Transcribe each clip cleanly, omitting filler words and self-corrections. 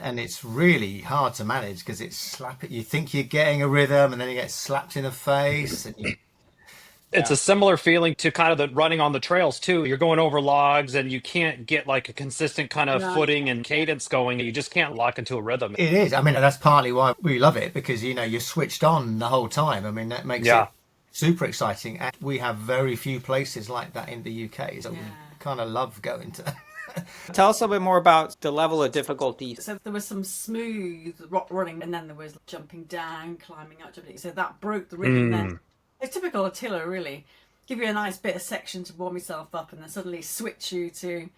And it's really hard to manage because it's slapping. You think you're getting a rhythm, and then you get slapped in the face. And It's a similar feeling to kind of the running on the trails too. You're going over logs and you can't get like a consistent kind of Right. footing and cadence going. You just can't lock into a rhythm. it is. I mean, that's partly why we love it, because you're switched on the whole time. I mean, that makes it Yeah. super exciting. And we have very few places like that in the UK, so we Yeah. kind of love going to. Tell us a little bit more about the level of difficulty. So there was some smooth rock running, and then there was jumping down, climbing up, jumping. So that broke the rhythm. Then it's typical Ötillö, really. Give you a nice bit of section to warm yourself up, and then suddenly switch you to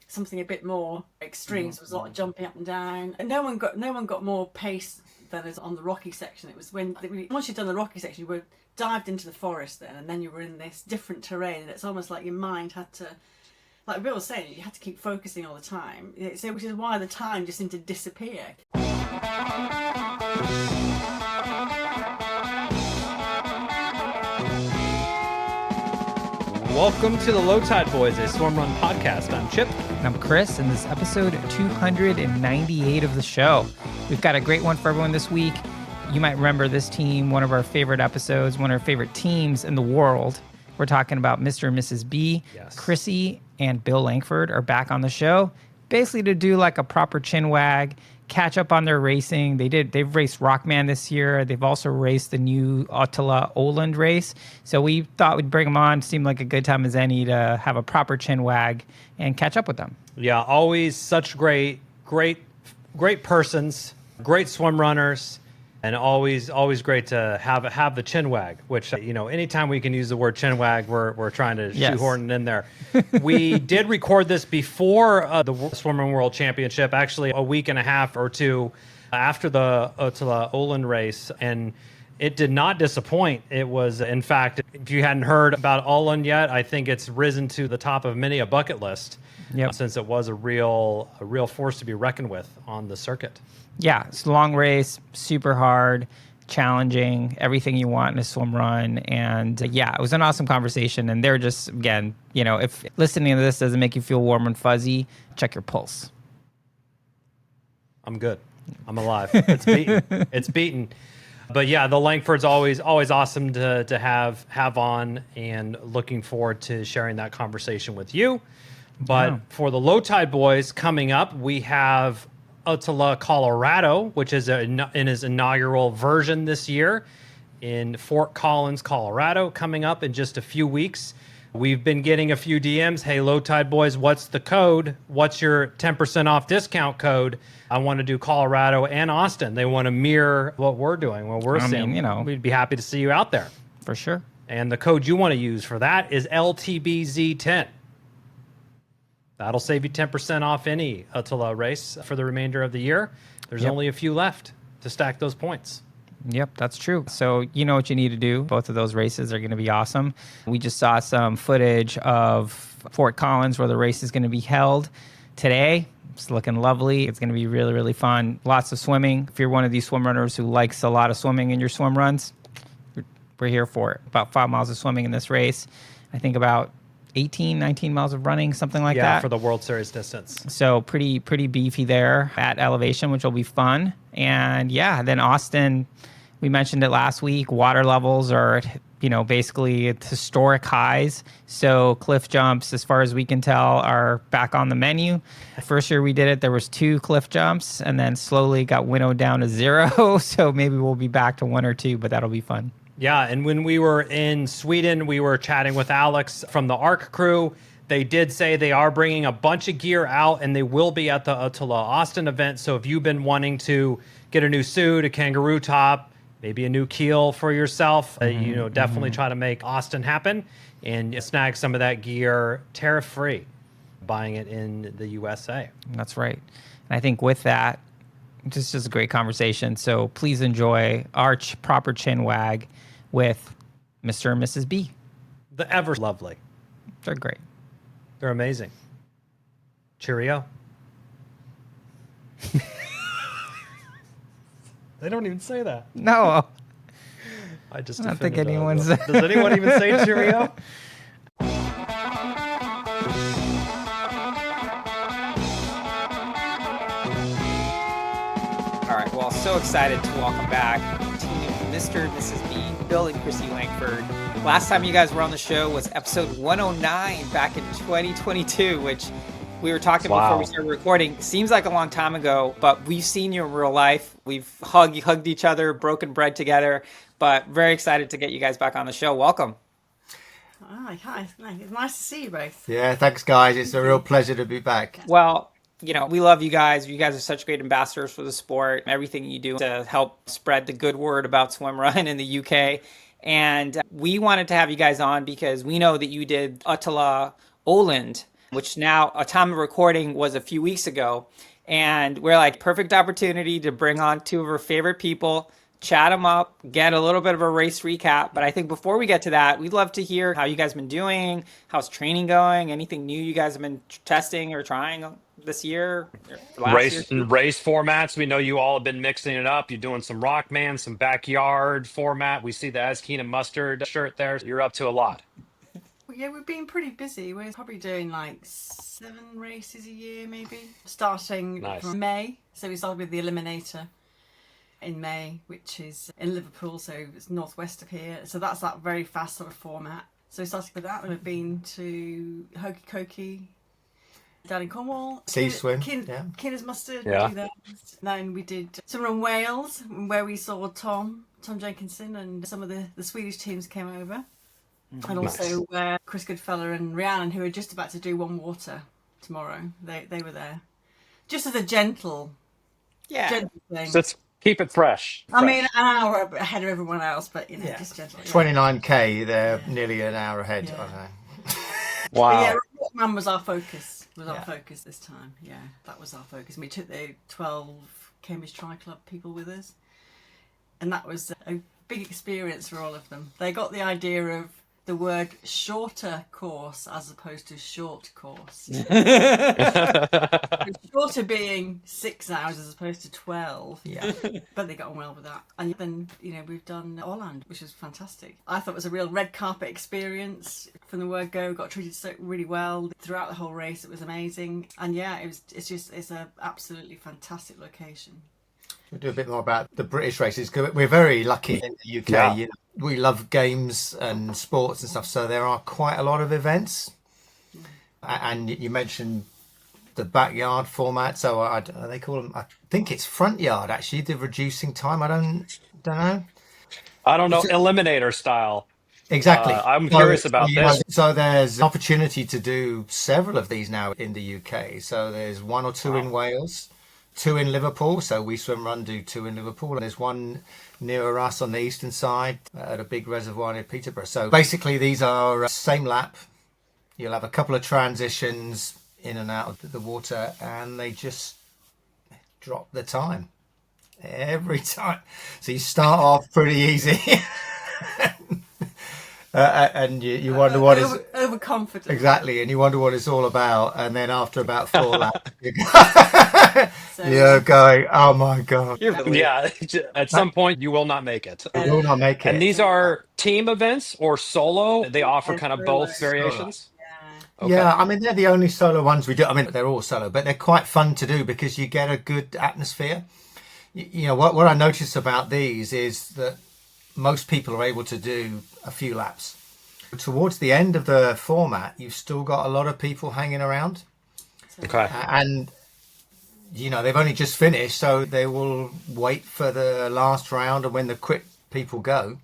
something a bit more extreme. So there was a lot of jumping up and down, and no one got more pace than us on the rocky section. It was once you'd done the rocky section, you were dived into the forest then, and then you were in this different terrain, and it's almost like your mind had to. Like Bill was saying, you had to keep focusing all the time, so, which is why the time just seemed to disappear. Welcome to the Low Tide Boyz, a Swimrun podcast. I'm Chip. And I'm Chris, and this is episode 298 of the show. We've got a great one for everyone this week. You might remember this team, one of our favorite episodes, one of our favorite teams in the world. We're talking about Mr. and Mrs. B. Yes. Chrissy and Bill Langford are back on the show, basically to do like a proper Chinwag, catch up on their racing. They've raced Rockman this year. They've also raced the new Ötillö Åland race. So we thought we'd bring them on. Seemed like a good time as any to have a proper Chinwag and catch up with them. Yeah, always such great persons, great swim runners, and always great to have the Chinwag, which, anytime we can use the word Chinwag, we're trying to shoehorn it in there. We did record this before the Swimrun World Championship, actually a week and a half or two after the Ötillö Åland race, and it did not disappoint. It was, in fact, if you hadn't heard about Åland yet, I think it's risen to the top of many a bucket list. Yep. Since it was a real force to be reckoned with on the circuit. Yeah, it's a long race, super hard, challenging, everything you want in a swim run. And it was an awesome conversation. And they're just, again, if listening to this doesn't make you feel warm and fuzzy, check your pulse. I'm good. I'm alive. It's beaten. It's beaten. But yeah, the Langfords always awesome to have on, and looking forward to sharing that conversation with you. But for the Low Tide Boyz coming up, we have Ötillö Colorado, which is in his inaugural version this year in Fort Collins, Colorado, coming up in just a few weeks. We've been getting a few DMs. Hey, Low Tide Boyz, what's the code? What's your 10% off discount code? I want to do Colorado and Austin. They want to mirror what we're doing, what we're seeing. We'd be happy to see you out there. For sure. And the code you want to use for that is LTBZ10. That'll save you 10% off any Ötillö race for the remainder of the year. There's only a few left to stack those points. Yep, that's true. So you know what you need to do. Both of those races are going to be awesome. We just saw some footage of Fort Collins where the race is going to be held today. It's looking lovely. It's going to be really, really fun. Lots of swimming. If you're one of these swim runners who likes a lot of swimming in your swim runs, we're here for it. About 5 miles of swimming in this race. I think about 19 miles of running, something like that. Yeah, for the World Series distance. So pretty beefy there at elevation, which will be fun. And then Austin, we mentioned it last week, water levels are, basically at historic highs. So cliff jumps, as far as we can tell, are back on the menu. The first year we did it, there was 2 cliff jumps, and then slowly got winnowed down to 0. So maybe we'll be back to 1 or 2, but that'll be fun. Yeah, and when we were in Sweden, we were chatting with Alex from the ARC crew. They did say they are bringing a bunch of gear out, and they will be at the Ötillö Austin event. So if you've been wanting to get a new suit, a kangaroo top, maybe a new keel for yourself, definitely try to make Austin happen and snag some of that gear tariff-free, buying it in the USA. That's right. And I think with that, just a great conversation. So please enjoy our proper Chinwag with Mr. and Mrs. B. The ever lovely. They're great. They're amazing. Cheerio. They don't even say that. No. I just don't think offended anyone's... Does anyone even say cheerio? all, so excited to welcome back Team Mr. and Mrs. B, Bill and Chrissy Langford. Last time you guys were on the show was episode 109 back in 2022, which we were talking before we started recording. Seems like a long time ago, but we've seen you in real life. We've hugged each other, broken bread together, but very excited to get you guys back on the show. Welcome. Hi. It's nice to see you both. Yeah, thanks, guys. It's a real pleasure to be back. Well, you know, we love you guys. You guys are such great ambassadors for the sport. Everything you do to help spread the good word about Swimrun in the UK. And we wanted to have you guys on because we know that you did Ötillö Åland, which now a time of recording was a few weeks ago. And we're like, perfect opportunity to bring on two of our favorite people, chat them up, get a little bit of a race recap. But I think before we get to that, we'd love to hear how you guys been doing, how's training going, anything new you guys have been testing or trying this year, Race formats. We know you all have been mixing it up. You're doing some Rockman, some backyard format. We see the Askin and Mustard shirt there. You're up to a lot. Yeah, we've been pretty busy. We're probably doing like 7 races a year, maybe. Starting from May. So we started with the Eliminator in May, which is in Liverpool, so it's northwest of here. So that's that very fast sort of format. So we started with that. We've been to Hokey Cokey down in Cornwall. Sea swim. Kinner's Mustard. Yeah. We do that. Then we did Swimrun Wales, where we saw Tom Jenkinson, and some of the Swedish teams came over. And also Chris Goodfellow and Rhiannon, who are just about to do One Water tomorrow. They were there. Just as a gentle thing. So let's keep it fresh. I mean, an hour ahead of everyone else, but, you know, just gentle. 29k, they're nearly an hour ahead. I know. Wow. But yeah, Rockman was our focus. Our focus this time. Yeah, that was our focus. And we took the 12 Cambridge Tri Club people with us. And that was a big experience for all of them. They got the idea of the word shorter course as opposed to short course. Shorter being 6 hours as opposed to 12. Yeah. But they got on well with that. And then, you know, we've done Åland, which was fantastic. I thought it was a real red carpet experience from the word go. Got treated so really well throughout the whole race. It was amazing. And yeah, it's an absolutely fantastic location. We'll do a bit more about the British races because we're very lucky in the UK. Yeah. You know, we love games and sports and stuff, so there are quite a lot of events. And you mentioned the backyard format, so they call them. I think it's front yard actually. The reducing time. I don't know. I don't know. Eliminator style. Exactly. I'm curious about this. So there's an opportunity to do several of these now in the UK. So there's 1 or 2 in Wales. 2 in Liverpool, so we Swimrun do 2 in Liverpool, and there's 1 nearer us on the eastern side at a big reservoir near Peterborough. So basically these are same lap. You'll have a couple of transitions in and out of the water, and they just drop the time every time. So you start off pretty easy. And you wonder what is overconfident. Exactly, and you wonder what it's all about, and then after about 4 laps you're going, oh my god. Yeah, at some point you will not make it. You will not make it. And these are team events or solo? They offer kind of both variations? Okay. Yeah, I mean, they're the only solo ones we do. I mean, they're all solo, but they're quite fun to do because you get a good atmosphere. You know, what I notice about these is that most people are able to do a few laps. Towards the end of the format, you've still got a lot of people hanging around. Okay. And, you know, they've only just finished, so they will wait for the last round, and when the quick people go,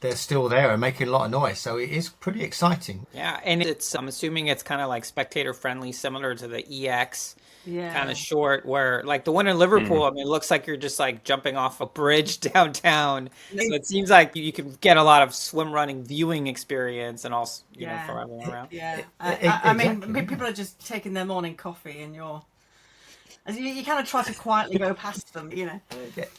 they're still there and making a lot of noise. So it is pretty exciting. Yeah, and I'm assuming it's kind of like spectator friendly, similar to the EX. Kind of short, where like the one in Liverpool, I mean, it looks like you're just like jumping off a bridge downtown. So it seems like you can get a lot of swim running viewing experience and also, you know, for everyone around. Yeah, I mean, people are just taking their morning coffee, and you kind of try to quietly go past them, you know.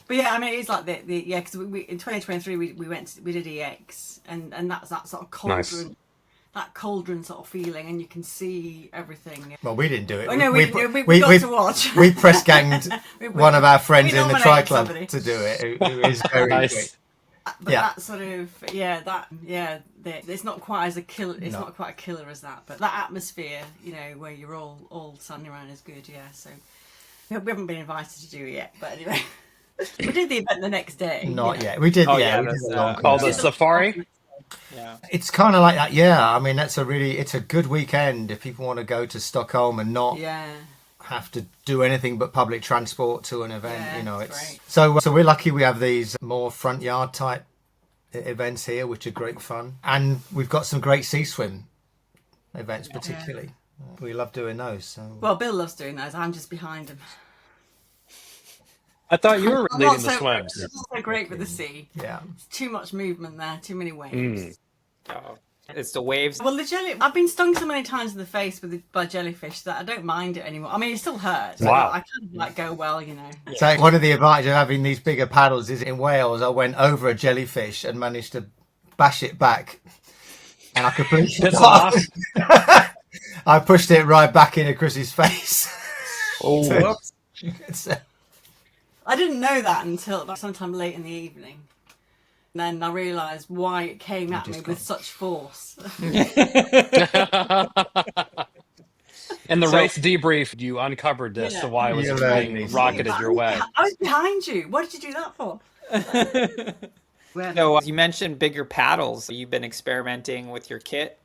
But yeah, I mean, it's like because we in 2023 we did EX, and that's that sort of cauldron. Nice. That cauldron sort of feeling, and you can see everything. Well, we didn't do it. Oh, no, we got to watch. We press ganged one of our friends in the Tri Club somebody to do it, who is very nice. But that sort of it's not quite as a killer. It's not quite a killer as that, but that atmosphere, you know, where you're all standing around is good. Yeah, so we haven't been invited to do it yet, but anyway. We did the event the next day. Not yet. We did. Oh, yeah, yeah, we did that's, a long Called the course. Safari. Yeah. It's kind of like that. Yeah, I mean it's a good weekend if people want to go to Stockholm and not Yeah. have to do anything but public transport to an event. Yeah, You know, it's it's great. so we're lucky we have these more front yard type events here, which are great fun, and we've got some great sea swim events particularly. We love doing those. So. Well, Bill loves doing those. I'm just behind him. I thought you were I'm leading not the so, swims. it's not so great with the sea. Yeah. It's too much movement there, too many waves. Oh, it's the waves. Well, the jelly, I've been stung so many times in the face by jellyfish that I don't mind it anymore. I mean, it still hurts. Wow. I kind of like go, well, you know. So one of the advantages of having these bigger paddles is in Wales, I went over a jellyfish and managed to bash it back, and I completely Piss them off. I pushed it right back into Chrissy's face. Oh, Whoops. I didn't know that until like, sometime late in the evening. And then I realised why it came at me with such force. In the race debrief, you uncovered this, so why was You it learned being these rocketed I your way? was behind you. What did you do that for? So you mentioned bigger paddles. You've been experimenting with your kit.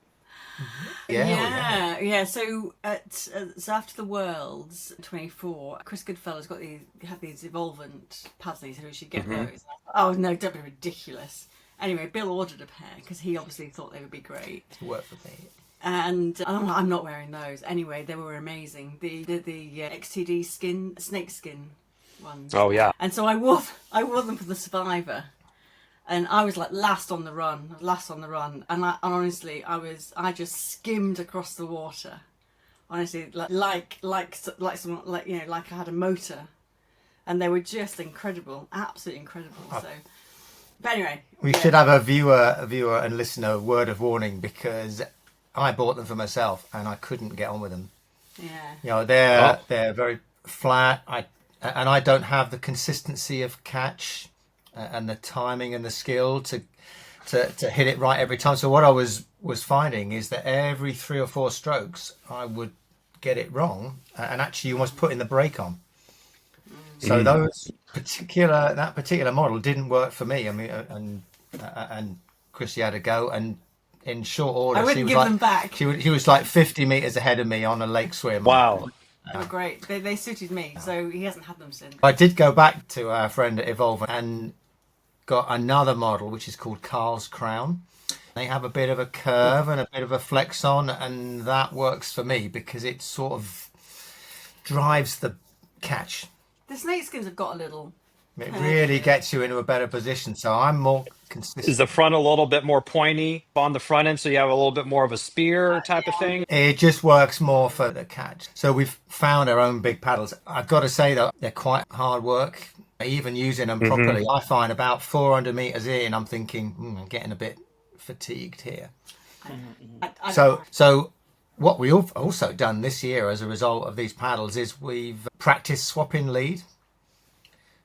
Yeah. So so after the Worlds 24, Chris Goodfellow's had these Evolvent pads. He said we should get those. Oh no, don't be ridiculous. Anyway, Bill ordered a pair because he obviously thought they would be great. Work for me. And I'm not wearing those. Anyway, they were amazing. The XTD snake skin ones. Oh yeah. And so I wore them for the Survivor. And I was like last on the run, and honestly, I just skimmed across the water, honestly, like someone, like I had a motor, and they were just incredible, absolutely incredible. So, but anyway, We should have a viewer and listener word of warning because I bought them for myself and I couldn't get on with them. Yeah. You know, they're very flat. I don't have the consistency of catch. And the timing and the skill to hit it right every time. So what I was finding is that every 3 or 4 strokes I would get it wrong and actually almost putting the brake on. So that particular model didn't work for me. I mean, and Chrissy had a go, and in short order, I wouldn't give them back. She was like 50 meters ahead of me on a lake swim. Wow. They were great. They suited me, so he hasn't had them since. I did go back to our friend at Evolve and got another model which is called Carl's Crown. They have a bit of a curve and a bit of a flex on, and that works for me because it sort of drives the catch. The snakeskins have got a little. It really gets you into a better position, so I'm more consistent. Is the front a little bit more pointy on the front end, so you have a little bit more of a spear type of thing? It just works more for the catch. So we've found our own big paddles. I've got to say that they're quite hard work. Even using them properly, I find about 400 meters in, I'm thinking, I'm getting a bit fatigued here. So what we've also done this year as a result of these paddles is we've practiced swapping lead.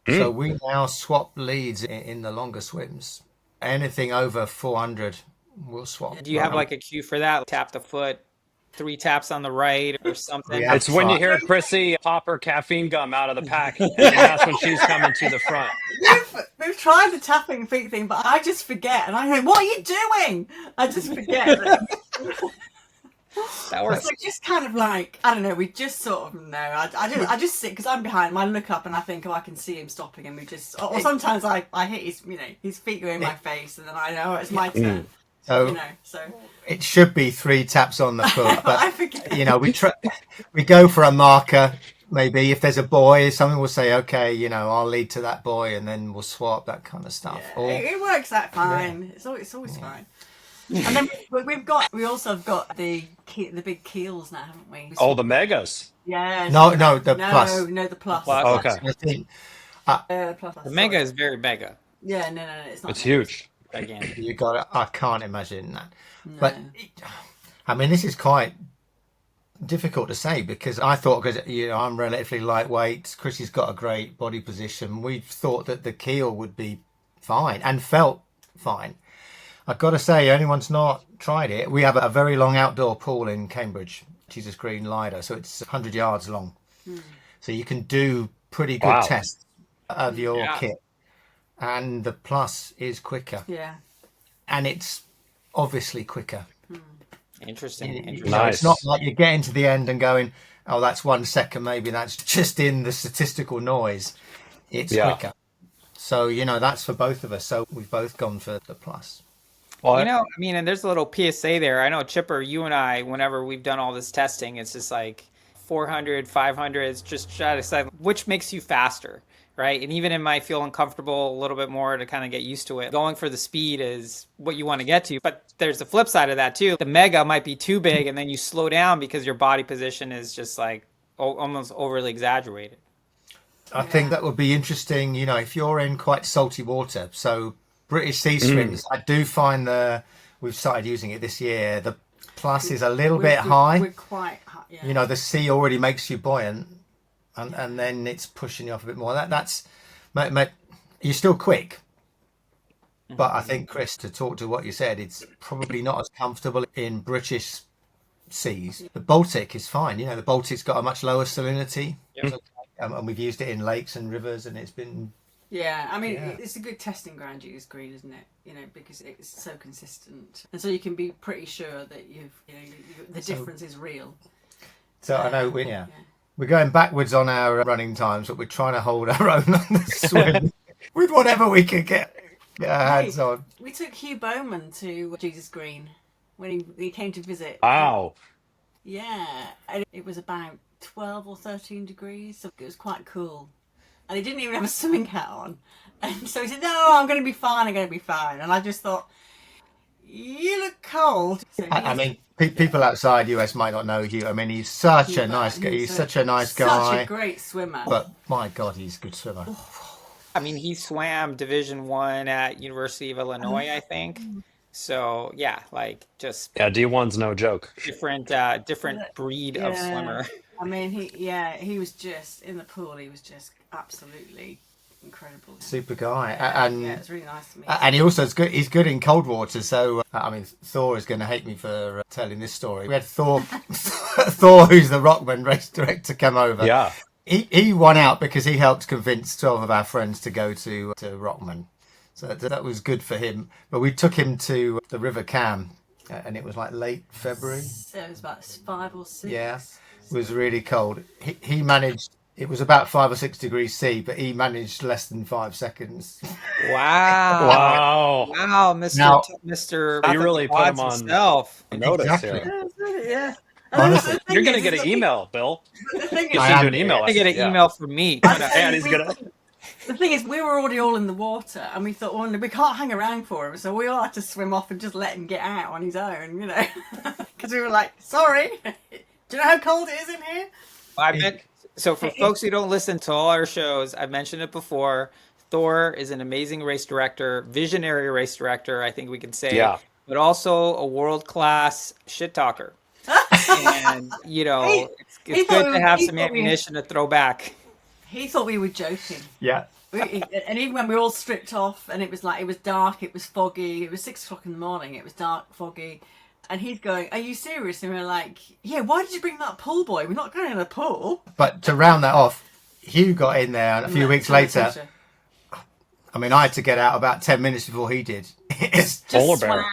So we now swap leads in the longer swims. Anything over 400, we'll swap. Do you have like a cue for that? Tap the foot, 3 taps on the right or something? Yeah. It's when you hear Chrissy pop her caffeine gum out of the pack, and that's when she's coming to the front. We've tried the tapping feet thing, but I just forget, and I go, "What are you doing?" I just forget. That works. So just kind of like, I don't know, we just sort of know. I just sit because I'm behind him. I look up and I think, I can see him stopping, and we just. Or sometimes I hit his feet go in my face, and then I know it's my turn. So, So it should be 3 taps on the foot, but I forget. we go for a marker. Maybe if there's a boy, someone will say, "Okay, I'll lead to that boy," and then we'll swap that kind of stuff. It works out fine. It's always fine. And then we also have got the big keels now, haven't we? Oh, the megas. Yeah. No, the plus. No, the plus. Okay. I think Plus. The mega is very mega. Yeah, no, it's not. It's huge. Again. you got it. I can't imagine that. But I mean, this is quite difficult to say because I thought because I'm relatively lightweight. Chrissy's got a great body position. We thought that the keel would be fine and felt fine. I've got to say, anyone's not tried it. We have a very long outdoor pool in Cambridge, Jesus Green Lido, so it's 100 yards long. So you can do pretty good tests of your kit, and the Plus is quicker. Yeah. And it's obviously quicker. Interesting. You know, it's not like you're getting to the end and going, oh, that's 1 second. Maybe that's just in the statistical noise. It's quicker. So, you know, that's for both of us. So we've both gone for the Plus. Well, you know, I mean, and there's a little PSA there. I know, Chipper, you and I, whenever we've done all this testing, it's just like 400, 500, it's just try to decide which makes you faster, right? And even it might feel uncomfortable a little bit more to kind of get used to it. Going for the speed is what you want to get to. But there's the flip side of that, too. The mega might be too big, and then you slow down because your body position is just like almost overly exaggerated. I think that would be interesting, you know, if you're in quite salty water. So British sea swims, I do find we've started using it this year. The Plus is a little bit high. We're quite high, yeah. You know, the sea already makes you buoyant, and then it's pushing you off a bit more. That's you're still quick. But I think, Chris, to talk to what you said, it's probably not as comfortable in British seas. The Baltic is fine. You know, the Baltic's got a much lower salinity. Yep. And we've used it in lakes and rivers, and it's been... Yeah, I mean, it's a good testing ground, Judas Green, isn't it? You know, because it's so consistent. And so you can be pretty sure that the difference is real. So I know we're going backwards on our running times, but we're trying to hold our own on the swim with whatever we can get our hands on. We took Hugh Bowman to Jesus Green when he came to visit. Wow. Yeah, and it was about 12 or 13 degrees, so it was quite cool. And he didn't even have a swimming hat on. And so he said, no, I'm going to be fine, And I just thought, you look cold. So I mean, people outside US might not know Hugh. I mean, he's such a nice guy. He's such a nice guy. Such a great swimmer. But my God, he's a good swimmer. I mean, he swam Division I at University of Illinois, I think. So, yeah, like just... Yeah, D1's no joke. Different breed of swimmer. I mean, he was just, in the pool, he was just absolutely incredible. Super guy. And it's really nice to meet him. And he also is good. He's good in cold water. So, I mean, Thor is going to hate me for telling this story. We had Thor, who's the Rockman race director, come over. Yeah. He won out because he helped convince 12 of our friends to go to Rockman. So that was good for him. But we took him to the River Cam, and it was like late February. So it was about 5 or 6. Yeah, it was really cold. He managed, it was about 5 or 6 degrees C, but he managed less than 5 seconds. Wow, Mr. You really put him on himself. Notice here. Yeah. Honestly, You're going to get an email, Bill. The thing is, You'll send you an email. I get an email from me. The thing is, we were already all in the water, and we thought, well, we can't hang around for him, so we all had to swim off and just let him get out on his own, you know, because we were like, sorry, do you know how cold it is in here? So for folks who don't listen to all our shows, I've mentioned it before, Thor is an amazing race director, visionary race director, I think we can say, but also a world-class shit talker. And, you know, it's good to have some ammunition to throw back. He thought we were joking. Yeah. And even when we were all stripped off and it was dark, it was foggy, it was 6 o'clock in the morning, it was dark, foggy. And he's going, are you serious? And we're like, yeah, why did you bring that pool boy? We're not going in a pool. But to round that off, Hugh got in there and a few weeks later, I mean, I had to get out about 10 minutes before he did. Polar bear.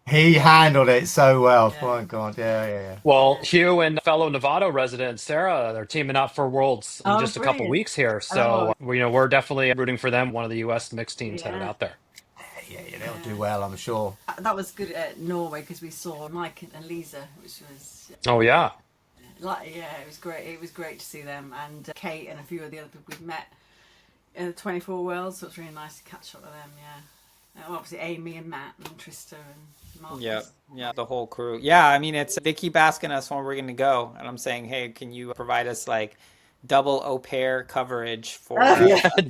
He handled it so well. Yeah. Oh, my God. Yeah. Well, Hugh and fellow Novato resident Sarah, they're teaming up for Worlds in just a couple weeks here. So, we're definitely rooting for them. One of the U.S. mixed teams headed out there. Yeah, they'll do well, I'm sure. That was good at Norway because we saw Mike and Lisa, which was... Oh, yeah. It was great. It was great to see them. And Kate and a few of the other people we've met in the 24 Worlds. So it was really nice to catch up with them, obviously Amy and Matt and Trista and Marcus. Yeah, the whole crew. Yeah, I mean, they keep asking us when we're going to go. And I'm saying, hey, can you provide us like double au pair coverage for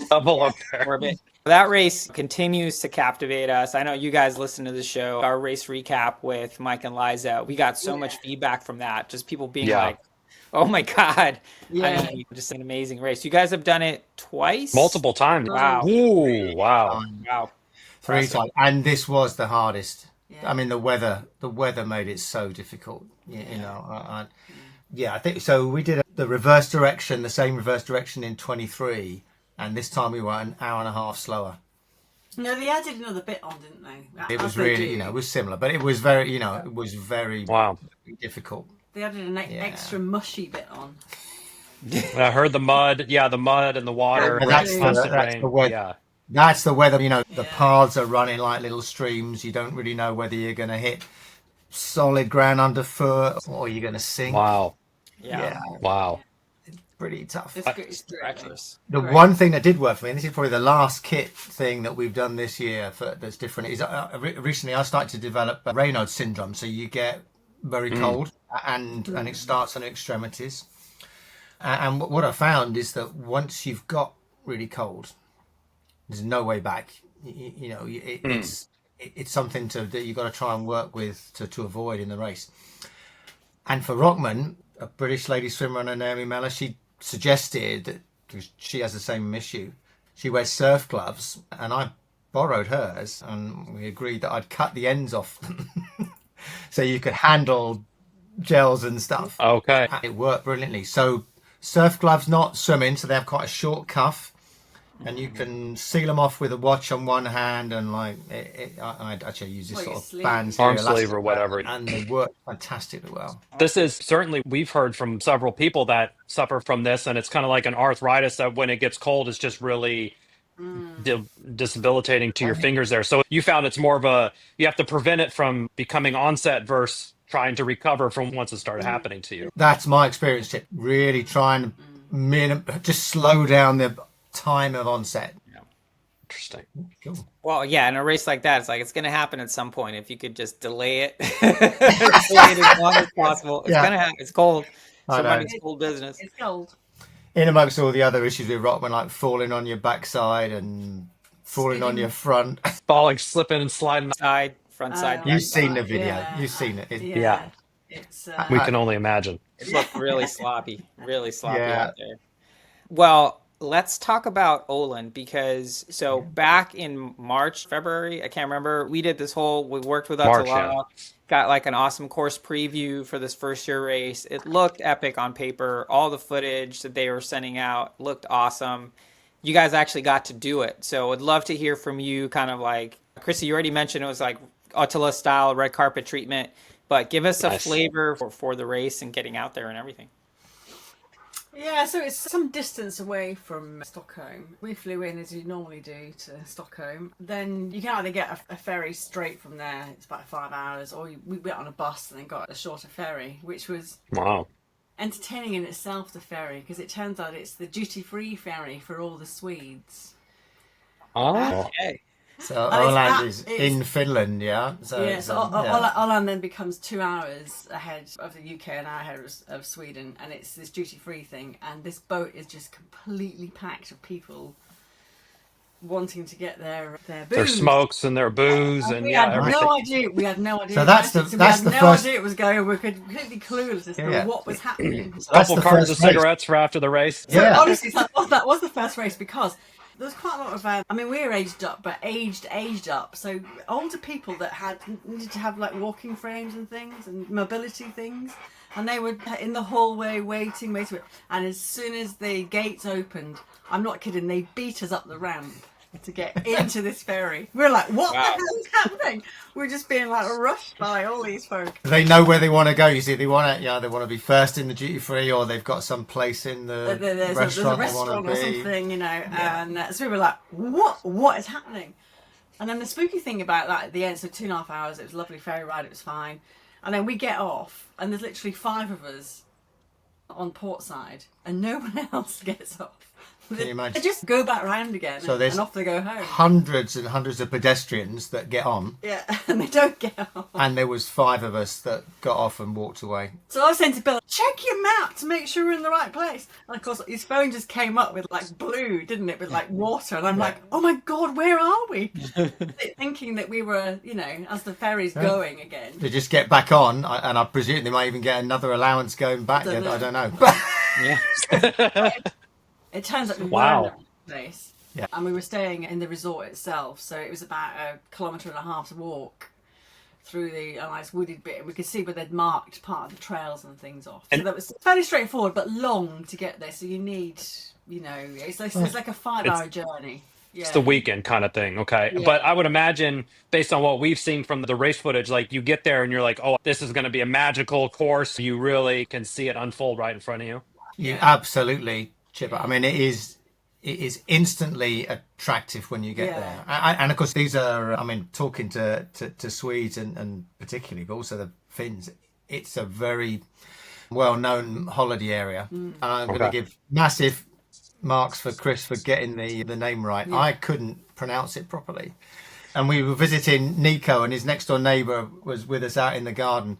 double au pair? For a bit. That race continues to captivate us. I know you guys listen to the show, our race recap with Mike and Liza. We got so much feedback from that. Just people being like, oh my God. I mean, just an amazing race. You guys have done it twice? Multiple times. Wow. Ooh, wow. 3 times. And this was the hardest. Yeah. I mean, the weather made it so difficult. You know, I think so. We did the same reverse direction in 23, and this time we were an hour and a half slower. No, they added another bit on, didn't they? It was As they really, do. it was similar, but it was very, it was very Wow. difficult. They added an extra mushy bit on. I heard the mud. Yeah, the mud and the water. But that's constant the rain. weather. Yeah. That's the weather. The Yeah. paths are running like little streams. You don't really know whether you're going to hit solid ground underfoot or you're going to sink. Wow. Yeah. Wow. Pretty tough. It's Treacherous. The one thing that did work for me, and this is probably the last kit thing that we've done this year that's different, is recently I started to develop Raynaud's syndrome. So you get very cold and it starts on the extremities. And what I found is that once you've got really cold, there's no way back. It's something that you've got to try and work with to avoid in the race. And for Rockman, a British lady swimmer, Naomi Mellor, she suggested that because she has the same issue, she wears surf gloves, and I borrowed hers, and we agreed that I'd cut the ends off so you could handle gels and stuff. Okay. And it worked brilliantly. So surf gloves, not swimming, so they have quite a short cuff, and you can seal them off with a watch on one hand, and I actually use this sort of band, Arm sleeve or whatever. and they work fantastically well. This is certainly, we've heard from several people that suffer from this, and it's kind of like an arthritis that when it gets cold, it's just really debilitating to your fingers there. So you found it's more of you have to prevent it from becoming onset versus trying to recover from once it started happening to you. That's my experience, Chip. Really trying to just slow down the time of onset. Interesting. Cool. Well, yeah, in a race like that, it's going to happen at some point. If you could just delay it, delay it as long as possible. It's going to happen. It's cold. Somebody's cold business. It's cold. In amongst all the other issues with Rockman, like falling on your backside and falling on your front. Falling, slipping, and sliding. Side, front side. You've seen the video. Yeah. You've seen it. Yeah. It's We can only imagine. It looked really sloppy Yeah. out there. Well, let's talk about Åland because back in March, February, I can't remember. We worked with Ötillö, got like an awesome course preview for this first year race. It looked epic on paper. All the footage that they were sending out looked awesome. You guys actually got to do it. So I'd love to hear from you, kind of like, Chrissy, you already mentioned it was like Ötillö style red carpet treatment, but give us a flavor for the race and getting out there and everything. Yeah, so it's some distance away from Stockholm. We flew in, as you normally do, to Stockholm. Then you can either get a ferry straight from there, it's about 5 hours, or we went on a bus and then got a shorter ferry, which was entertaining in itself, the ferry, because it turns out it's the duty-free ferry for all the Swedes. Oh. Okay. So Åland is in Finland, yeah? Åland then becomes 2 hours ahead of the UK, an hour ahead of Sweden, and it's this duty-free thing, and this boat is just completely packed with people wanting to get their booze. Their smokes and their booze and we had everything. no idea. We had no idea. So that's the first. Idea it was going. We were completely clueless as to what was happening. So that's Couple the cartons first of cigarettes for after the race. So Yeah. honestly, that was the first race because there was quite a lot of. We were aged up, but aged up. So older people that needed to have like walking frames and things and mobility things, and they were in the hallway waiting. And as soon as the gates opened, I'm not kidding, they beat us up the ramp to get into this ferry. We're like, what the hell is happening? We're just being like rushed by all these folk. They know where they want to go. You see, they want to be first in the duty free, or they've got some place in the There's restaurant a restaurant they or want to be. something, and so we were like, what is happening? And then the spooky thing about that at the end, so 2.5 hours, it was a lovely ferry ride, it was fine. And then we get off, and there's literally 5 of us on port side, and no one else gets off. Can you imagine? They just go back round again, and off they go home. Hundreds and hundreds of pedestrians that get on, Yeah, and they don't get off. and there was 5 of us that got off and walked away. So I was saying to Bill, check your map to make sure we're in the right place. And of course, his phone just came up with like blue, didn't it? With like water. And I'm like, oh my God, where are we? Thinking that we were, as the ferry's going again. They just get back on, and I presume they might even get another allowance going back. I don't know. Yeah. It turns out we Wow. were in the right place. Yeah. And we were staying in the resort itself. So it was about 1.5 kilometres to walk through the nice wooded bit, and we could see where they'd marked part of the trails and things off. So that was fairly straightforward, but long to get there. So you need, it's like a 5-hour journey. Yeah. It's the weekend kind of thing. Okay. Yeah. But I would imagine, based on what we've seen from the race footage, like you get there and you're like, oh, this is going to be a magical course. You really can see it unfold right in front of you. You absolutely, Chipper. I mean, it is instantly attractive when you get there. And of course, these are, talking to Swedes and particularly, but also the Finns, it's a very well-known holiday area. And I'm going to give massive marks for Chris for getting the name right. I couldn't pronounce it properly. And we were visiting Nico, and his next door neighbour was with us out in the garden.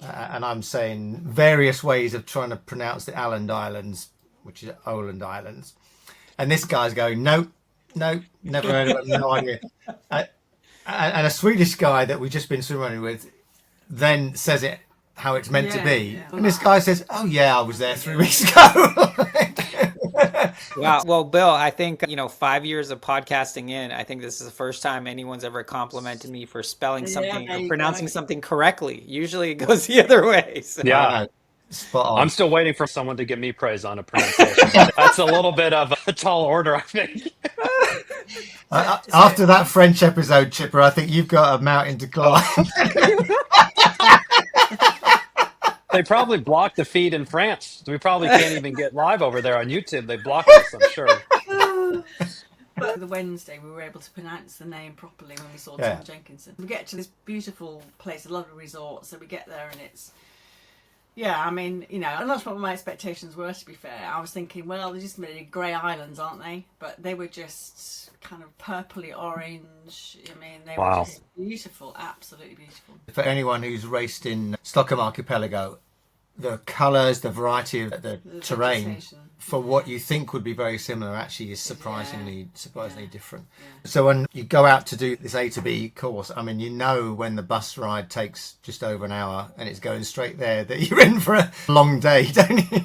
And I'm saying various ways of trying to pronounce the Åland Islands, which is Åland Islands. And this guy's going, nope, never heard of it, no idea. And a Swedish guy that we've just been swimming with then says it how it's meant to be. And this guy says, oh yeah, I was there 3 weeks ago. Wow. Well, Bill, I think, 5 years of podcasting in, I think this is the first time anyone's ever complimented me for spelling something or pronouncing something correctly. Usually it goes the other way. So. Yeah. Spot on. I'm still waiting for someone to give me praise on a pronunciation. That's a little bit of a tall order, I think. After that French episode, Chipper, I think you've got a mountain to climb. They probably blocked the feed in France. We probably can't even get live over there on YouTube. They blocked us, I'm sure. But the Wednesday, we were able to pronounce the name properly when we saw Tom Jenkinson. We get to this beautiful place, a lovely resort, so we get there and it's... Yeah, I mean, and that's what my expectations were, to be fair. I was thinking, well, they're just really grey islands, aren't they? But they were just kind of purpley orange. I mean, they were just beautiful, absolutely beautiful. For anyone who's raced in Stockholm Archipelago, the colours, the variety of the terrain, for what you think would be very similar, actually is surprisingly different. Yeah. So when you go out to do this A to B course, I mean, when the bus ride takes just over an hour and it's going straight there, that you're in for a long day, don't you?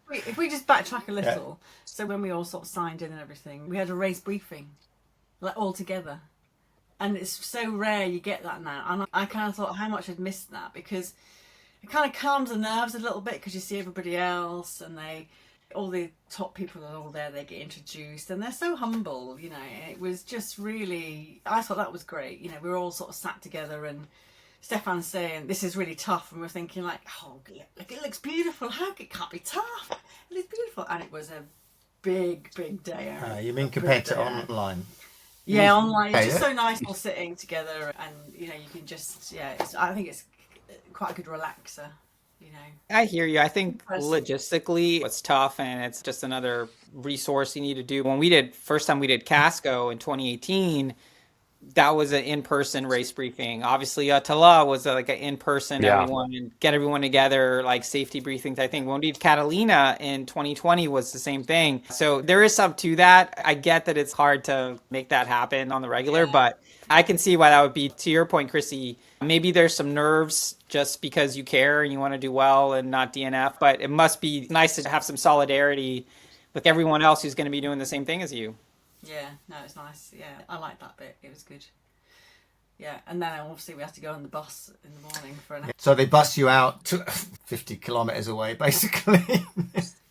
If we just backtrack a little, so when we all sort of signed in and everything, we had a race briefing, like all together. And it's so rare you get that now. And I kind of thought how much I'd missed that, because it kind of calms the nerves a little bit because you see everybody else and all the top people are all there, they get introduced and they're so humble, It was just really, I thought that was great. We were all sort of sat together and Stefan's saying, this is really tough. And we're thinking like, oh, look, it looks beautiful. It can't be tough. It looks beautiful. And it was a big, big day out. You mean compared to online? Yeah, online. It's just so nice all sitting together and, you can just, I think it's quite a good relaxer, I hear you. I think logistically it's tough and it's just another resource you need to do. When first time we did Casco in 2018, that was an in-person race briefing. Obviously, Ötillö was like an in-person, everyone and get everyone together, like safety briefings. I think when we did Catalina in 2020 was the same thing. So there is some to that. I get that it's hard to make that happen on the regular, but I can see why that would be, to your point, Chrissy, maybe there's some nerves just because you care and you want to do well and not DNF, but it must be nice to have some solidarity with everyone else who's going to be doing the same thing as you. Yeah, no, it's nice. Yeah, I like that bit. It was good. Yeah, and then obviously we had to go on the bus in the morning for an hour. So they bus you out to 50 kilometres away, basically.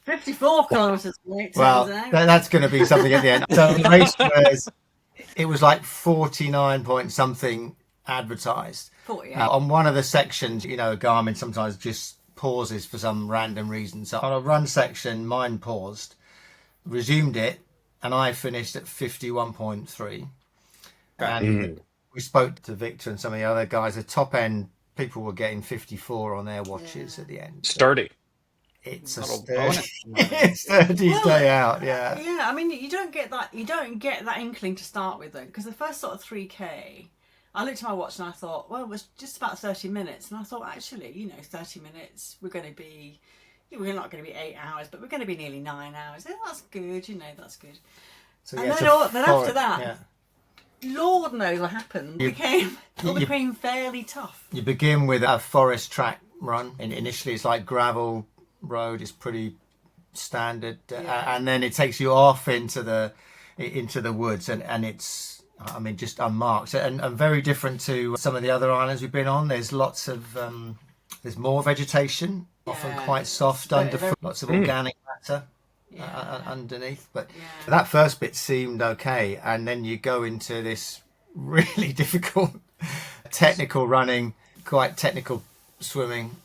54 kilometres away. Well, that's going to be something at the end. So the race it was like 49 point something advertised. 48. On one of the sections, Garmin sometimes just pauses for some random reason. So on a run section, mine paused, resumed it, and I finished at 51.3. And we spoke to Victor and some of the other guys. The top end people were getting 54 on their watches at the end. Sturdy. It's a sturdy day out. Yeah. Yeah, I mean, you don't get that inkling to start with, though, because the first sort of 3K, I looked at my watch and I thought, well, it was just about 30 minutes, and I thought, actually, 30 minutes, we're going to be. We're not going to be 8 hours, but we're going to be nearly 9 hours. Yeah, that's good, that's good. So, and then after that, Lord knows what happened. It became fairly tough. You begin with a forest track run, and initially it's like gravel road, is pretty standard, and then it takes you off into the woods, and it's I mean, just unmarked and very different to some of the other islands we've been on. There's lots of, there's more vegetation, often quite soft underfoot, lots of organic matter underneath. But that first bit seemed okay. And then you go into this really difficult technical running, quite technical swimming,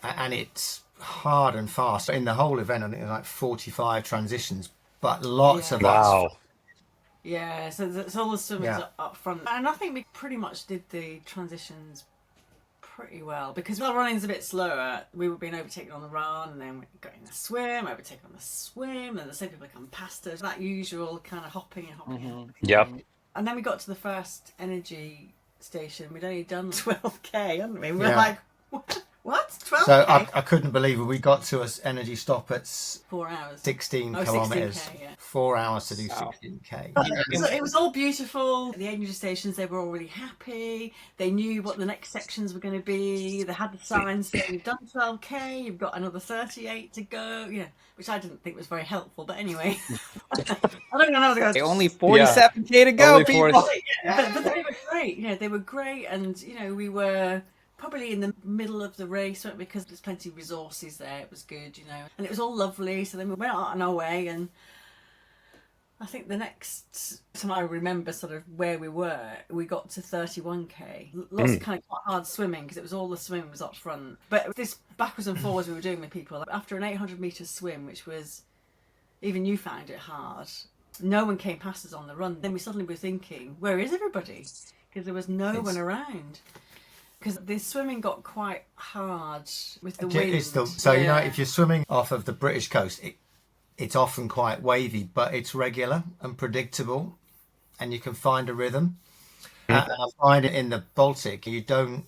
and it's hard and fast. In the whole event, I think there's like 45 transitions, but lots of Wow. Yeah, so all the swimmers up front. And I think we pretty much did the transitions pretty well, because while running's a bit slower, we were being overtaken on the run, and then we got in the swim, overtaken on the swim, and the same people come past us. That usual kind of hopping and hopping. Yep. And then we got to the first energy station. We'd only done 12k, hadn't we? We were like, what? 12k? So I couldn't believe it. We got to an energy stop at 4 hours. 16 Oh, kilometres. 16K, yeah. 4 hours to do 16k. So it was all beautiful. The energy stations, they were all really happy. They knew what the next sections were going to be. They had the signs saying, you've done 12k, you've got another 38 to go, which I didn't think was very helpful. But anyway, I don't know. Only 47k to go, Only people. 40. But they were great. They were great. And, we were probably in the middle of the race, because there's plenty of resources there. It was good, and it was all lovely. So then we went on our way, and I think the next time I remember sort of where we got to 31k. Lots of kind of quite hard swimming, because it was all the swimming was up front. But this backwards and forwards we were doing with people, after an 800 metre swim, which was, even you found it hard, no one came past us on the run. Then we suddenly were thinking, where is everybody? Because there was no one around. Because the swimming got quite hard with the wind. So, if you're swimming off of the British coast, it's often quite wavy, but it's regular and predictable, and you can find a rhythm. And I find it in the Baltic, you don't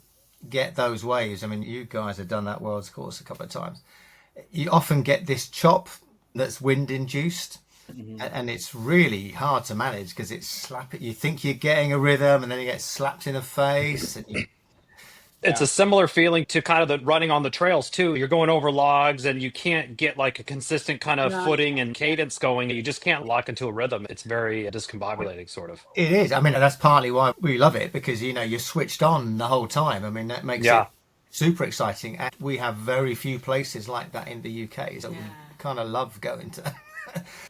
get those waves. I mean, you guys have done that world's course a couple of times. You often get this chop that's wind induced. And it's really hard to manage, because it's you think you're getting a rhythm, and then you get slapped in the face, and It's a similar feeling to kind of the running on the trails too. You're going over logs and you can't get like a consistent kind of footing and cadence going. You just can't lock into a rhythm. It's very discombobulating, sort of. It is. I mean, that's partly why we love it, because you're switched on the whole time. I mean, that makes it super exciting. And we have very few places like that in the UK, so we kind of love going to.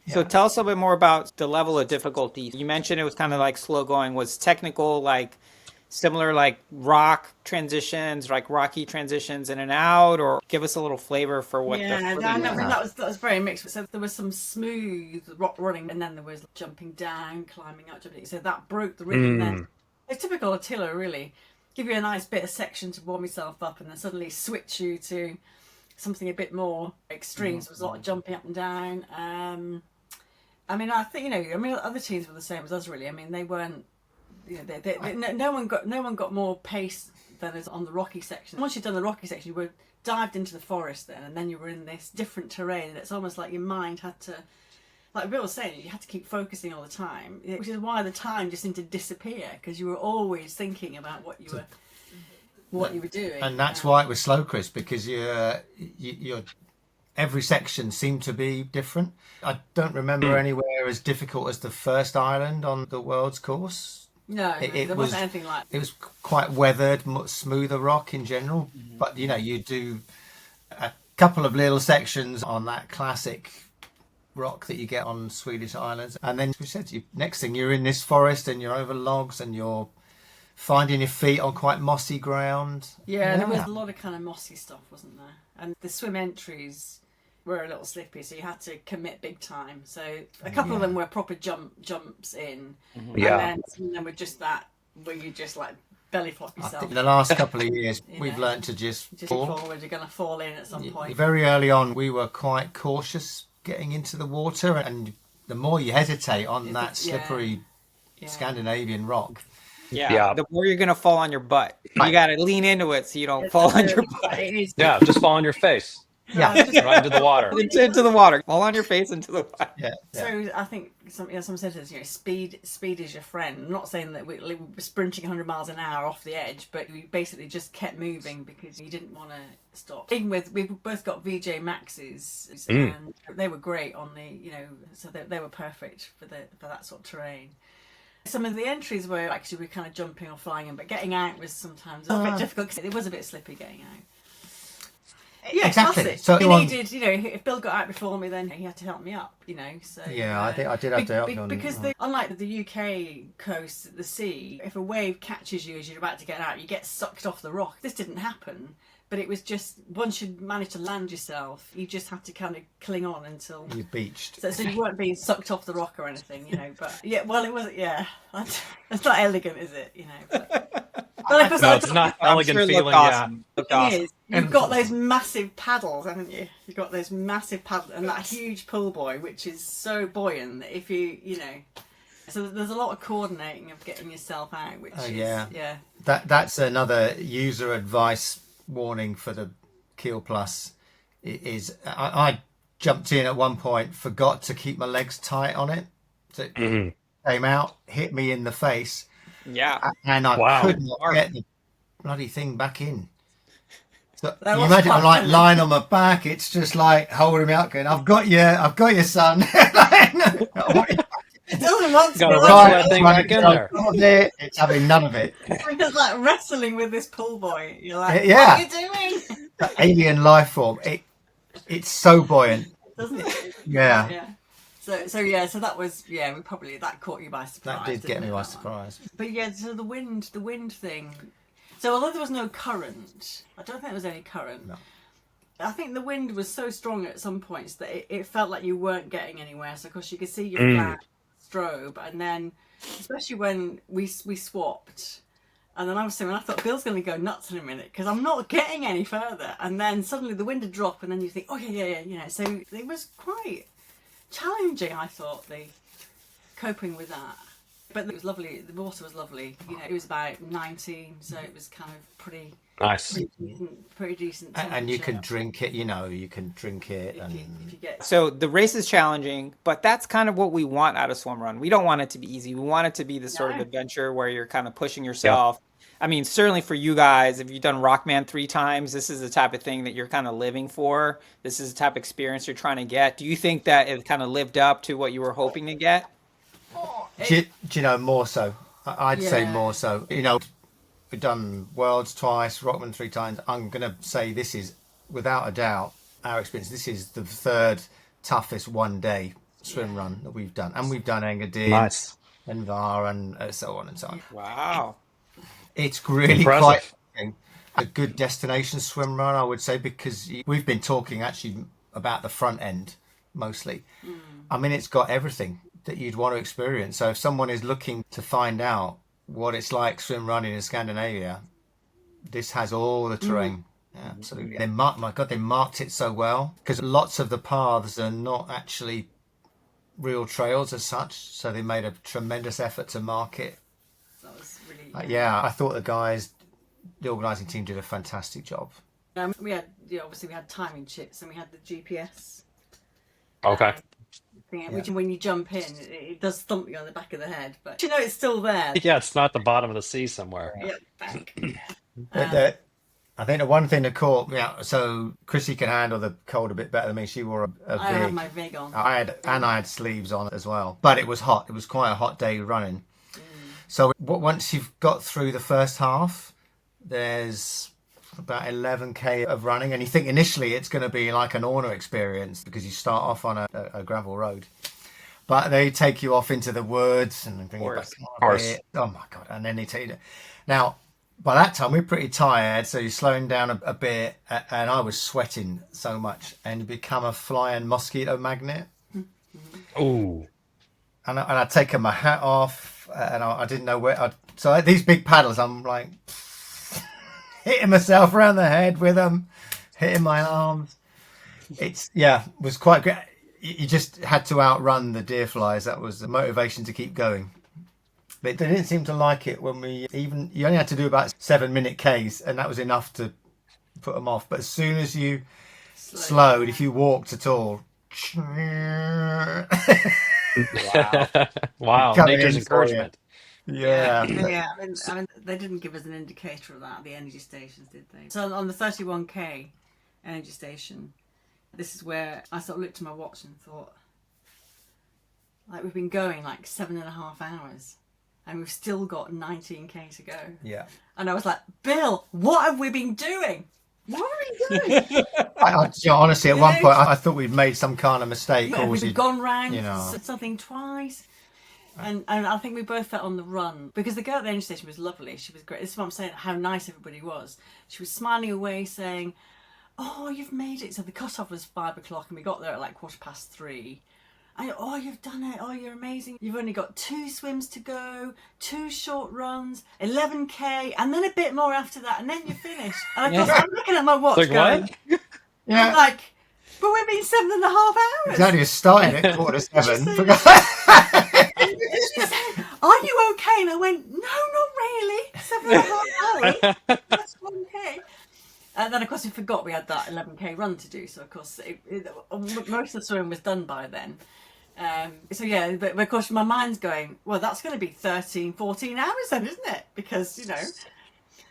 So tell us a little bit more about the level of difficulty. You mentioned it was kind of like slow going. Was technical, like similar, like rock transitions, like rocky transitions in and out, or give us a little flavor for what that was very mixed. So there was some smooth rock running, and then there was jumping down, climbing up, jumping. So that broke the rhythm. Then it's typical Ötillö, really. Give you a nice bit of section to warm yourself up, and then suddenly switch you to something a bit more extreme. So there was a lot of jumping up and down. I mean, I think other teams were the same as us, really. I mean, they weren't. No one got more pace than us on the rocky section. Once you'd done the rocky section, you were dived into the forest then, and then you were in this different terrain, and it's almost like your mind had to, like Bill was saying, you had to keep focusing all the time, which is why the time just seemed to disappear, because you were always thinking about what you were doing. And that's why it was slow, Chris, because your every section seemed to be different. I don't remember anywhere as difficult as the first island on the world's course. No, there wasn't anything like that. It was quite weathered, much smoother rock in general. But, you do a couple of little sections on that classic rock that you get on Swedish islands. And then, as we said, next thing, you're in this forest and you're over logs and you're finding your feet on quite mossy ground. Yeah, there was a lot of kind of mossy stuff, wasn't there? And the swim entries were a little slippy, so you had to commit big time. So a couple of them were proper jumps in, and then some of them were just that where you just like belly flop yourself. I think the last couple of years we've learned to just fall forward. You're going to fall in at some point. Very early on, we were quite cautious getting into the water, and the more you hesitate on that slippery Scandinavian rock. The more you're going to fall on your butt. You got to lean into it so you don't fall on your butt. Just fall on your face. Right into the water. Into the water. Fall on your face into the water. So I think someone said this, speed is your friend. I'm not saying that we were sprinting 100 miles an hour off the edge, but we basically just kept moving because you didn't want to stop. Even we both got VJ Maxes, and they were great on the, so they were perfect for that sort of terrain. Some of the entries were actually we kind of jumping or flying in, but getting out was sometimes a bit difficult because it was a bit slippy getting out. Yeah, exactly. Classic. So he needed, if Bill got out before me, then he had to help me up, So yeah, I think I did have to help you on because unlike the UK coast, the sea, if a wave catches you as you're about to get out, you get sucked off the rock. This didn't happen, but it was just once you managed to land yourself, you just had to kind of cling on until you beached. So you weren't being sucked off the rock or anything, But yeah, well, it wasn't. Yeah, it's not elegant, is it? But no, it's not elegant sure feeling. Awesome. The thing is, you've got those massive paddles, haven't you? You've got those massive paddles and that huge pull buoy, which is so buoyant that if so there's a lot of coordinating of getting yourself out, which is, yeah. That's another user advice warning for the Keel Plus. I jumped in at one point, forgot to keep my legs tight on it. So it came out, hit me in the face. Yeah. And I could not get the bloody thing back in. So you imagine I'm like lying on my back, it's just like holding me up going, I've got you, son. It doesn't want to Gotta wrestle that thing back in there. It's having none of it. It's like wrestling with this pull buoy. You're like, yeah. What are you doing? The alien life form. It's so buoyant. Doesn't it? Yeah. So that was that caught you by surprise. That did get me by surprise. But so the wind thing. So although there was no current, I don't think there was any current. No. I think the wind was so strong at some points that it felt like you weren't getting anywhere. So of course you could see your flat strobe, and then especially when we swapped. And then I thought Bill's going to go nuts in a minute because I'm not getting any further. And then suddenly the wind would drop, and then you think, oh yeah. So it was quite challenging, I thought, the coping with that. But it was lovely. The water was lovely. It was about 19, so it was kind of pretty nice, pretty decent. And you can drink it. You can drink it. If you get. So the race is challenging, but that's kind of what we want out of Swimrun. We don't want it to be easy. We want it to be the sort of adventure where you're kind of pushing yourself. I mean, certainly for you guys, if you've done Rockman 3 times, this is the type of thing that you're kind of living for. This is the type of experience you're trying to get. Do you think that it kind of lived up to what you were hoping to get? Do you know, more so? I'd say more so. We've done Worlds twice, Rockman 3 times. I'm going to say this is, without a doubt, our experience. This is the third toughest one-day swim run that we've done. And we've done Engadine and Var and so on and so on. Wow. It's really quite a good destination swim run, I would say, because we've been talking actually about the front end mostly. I mean, it's got everything that you'd want to experience. So if someone is looking to find out what it's like swim running in Scandinavia, this has all the terrain. Yeah, absolutely. They marked it so well, because lots of the paths are not actually real trails as such. So they made a tremendous effort to mark it. That was really. I thought the organising team did a fantastic job. We had, obviously we had timing chips and we had the GPS. Okay. Which when you jump in, it does thump you on the back of the head, but it's still there. Yeah, it's not the bottom of the sea somewhere. Yep, back. I think the one thing that caught me out, so Chrissy can handle the cold a bit better than me. She wore a vig. I had my vig on. I had sleeves on as well, but it was hot. It was quite a hot day running. So once you've got through the first half, there's about 11k of running, and you think initially it's going to be like an Orna experience because you start off on a gravel road, but they take you off into the woods and bring you back. Oh my god! And then they take you. Now, by that time we're pretty tired, so you're slowing down a bit, and I was sweating so much, and you become a flying mosquito magnet. Ooh. And I'd taken my hat off, and I didn't know where. So these big paddles, I'm like. Hitting myself around the head with them, hitting my arms. It was quite great. You just had to outrun the deer flies. That was the motivation to keep going. But they didn't seem to like it when you only had to do about 7-minute Ks, and that was enough to put them off. But as soon as you slowed, if you walked at all, wow, nature's encouragement. Yeah. I mean, they didn't give us an indicator of that at the energy stations, did they? So on the 31k energy station, this is where I sort of looked at my watch and thought, like, we've been going like 7.5 hours. and we've still got 19k to go. Yeah. And I was like, Bill, what have we been doing? What are we doing? Honestly, at one point, I thought we'd made some kind of mistake. Yeah, we'd gone round know. something twice. And I think we both felt on the run. Because the girl at the engine station was lovely. She was great. This is what I'm saying, how nice everybody was. She was smiling away, saying, oh, you've made it. So the cut-off was 5 o'clock, and we got there at like 3:15. Oh, you've done it. Oh, you're amazing. You've only got 2 swims to go, 2 short runs, 11k, and then a bit more after that, and then you're finished. And of course, I'm looking at my watch Like, going, what? Yeah. I'm like, but we've been 7.5 hours. It's only started at 7:15. She said, are you okay? And I went, no, not really. 7.5 hours. That's okay. And then, of course, we forgot we had that 11k run to do. So, of course, most of the swimming was done by then. So, yeah, but of course, my mind's going, well, that's going to be 13, 14 hours then, isn't it? Because, you know.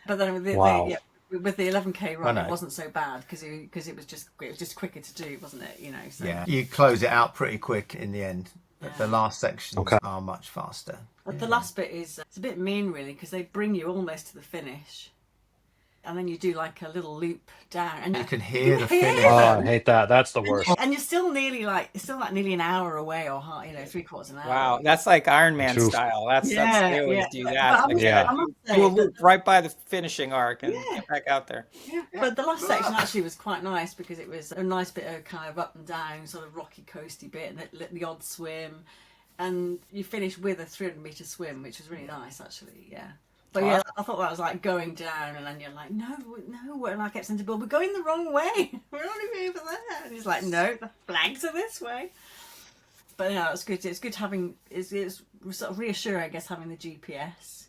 But then with the 11k run, it wasn't so bad because it was just quicker to do, wasn't it? You know. So. Yeah, you close it out pretty quick in the end. Yeah. The last sections are much faster. But the last bit is it's a bit mean, really, because they bring you almost to the finish. And then you do like a little loop down, and you can hear the finish. Oh, I hate that. That's the worst. And you're still nearly nearly an hour away, or 3/4 an hour. Wow, that's like Ironman style. That's they always do that. Do a loop right by the finishing arc and get back out there. Yeah. But the last section actually was quite nice because it was a nice bit of kind of up and down, sort of rocky, coasty bit, and the odd swim, and you finish with a 300-meter swim, which was really nice, actually. Yeah. But yeah, I thought that was like going down, and then you're like, no, and I kept saying to Bill, we're going the wrong way. We're only over there. And he's like, no, the flags are this way. But yeah, it's good. It's good having, it's sort of reassuring, I guess, having the GPS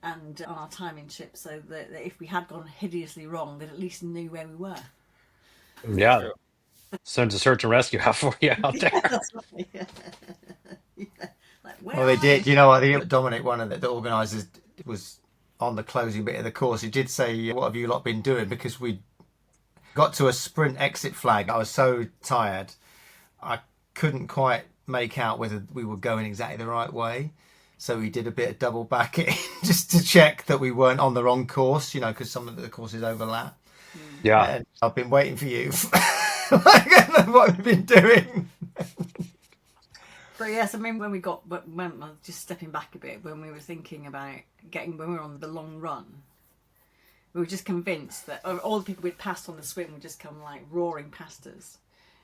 and on our timing chip, so that if we had gone hideously wrong, they at least knew where we were. Yeah. Send a search and rescue out for you out there. That's right. Yeah. Like, well, they did. You know what? Dominic, one of the organisers, was on the closing bit of the course. He did say, what have you lot been doing? Because we got to a sprint exit flag. I was so tired. I couldn't quite make out whether we were going exactly the right way. So we did a bit of double backing just to check that we weren't on the wrong course, you know, because some of the courses overlap. Yeah. And I've been waiting for you. I don't know what we've been doing. But yes, I mean, when just stepping back a bit, when we were thinking about when we were on the long run, we were just convinced that all the people we'd passed on the swim would just come like roaring past us.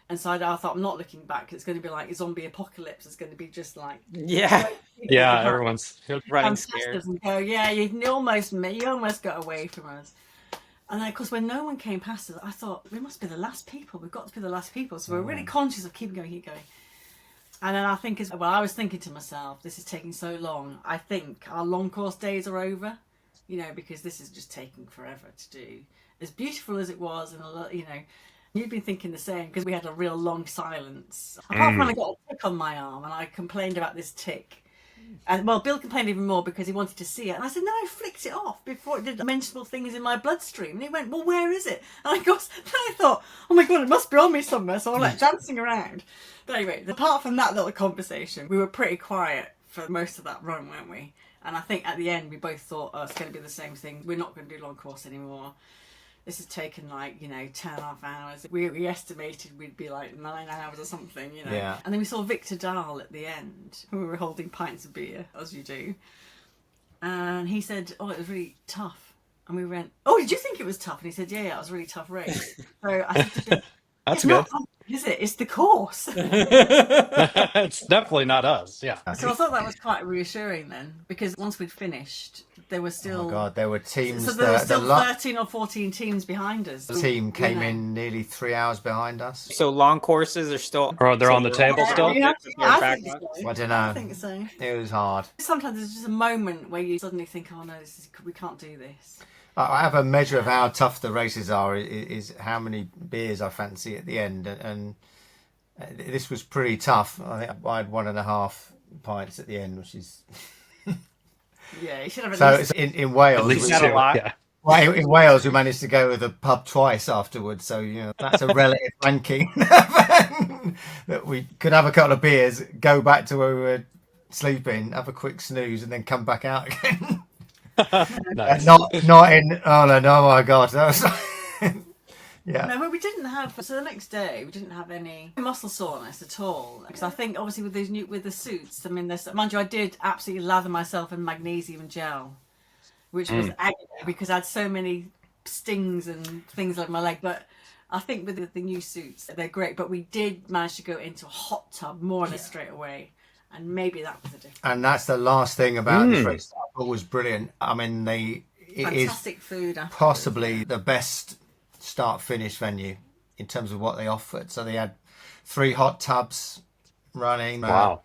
And so I thought, I'm not looking back, because it's going to be like a zombie apocalypse. It's going to be just like... Yeah. Everyone's running scared. And go, you almost got away from us. And then, of course, when no one came past us, I thought, we must be the last people. We've got to be the last people. So we're really conscious of keep going. And then I think, I was thinking to myself, this is taking so long. I think our long course days are over, you know, because this is just taking forever to do. As beautiful as it was, and you know, you've been thinking the same, because we had a real long silence. Apart from when I got a tick on my arm, and I complained about this tick. And Bill complained even more because he wanted to see it. And I said, no, I flicked it off before it did mentionable things in my bloodstream. And he went, well, where is it? And then I thought, oh my God, it must be on me somewhere. So I'm like dancing around. But anyway, apart from that little conversation, we were pretty quiet for most of that run, weren't we? And I think at the end, we both thought, it's going to be the same thing. We're not going to do long course anymore. This has taken 10.5 hours. We estimated we'd be 9 hours or something, you know. Yeah. And then we saw Victor Dahl at the end. We were holding pints of beer, as you do. And he said, it was really tough. And we went, did you think it was tough? And he said, yeah, it was a really tough race. So I said to him, that's good. Is it? It's the course. It's definitely not us. Yeah. So I thought that was quite reassuring then, because once we'd finished, there were still... Oh, my God, there were teams... So there were still 13 or 14 teams behind us. The team came in nearly 3 hours behind us. So long courses are still... Or they're on the table still? I think so. I don't know. I think so. It was hard. Sometimes there's just a moment where you suddenly think, oh no, we can't do this. I have a measure of how tough the races are, is how many beers I fancy at the end. And this was pretty tough. I think I had 1.5 pints at the end, which is... Yeah, you should have at least... in Wales... At least a lot. Yeah. Well, in Wales, we managed to go to the pub twice afterwards. So, you know, that's a relative ranking. That we could have a couple of beers, go back to where we were sleep in, have a quick snooze, and then come back out again. Nice. Not in. Oh no! Oh my God! That was, yeah. No, but we didn't have. So the next day, we didn't have any muscle soreness at all. Because I think obviously with the suits, I mean, mind you, I did absolutely lather myself in magnesium gel, which was agony because I had so many stings and things like my leg. But I think with the new suits, they're great. But we did manage to go into a hot tub more or less straight away. And maybe that was a difference. And that's the last thing about this race. I thought was brilliant. I mean, Fantastic food. Afterwards. Possibly the best start-finish venue in terms of what they offered. So they had 3 hot tubs running. Wow.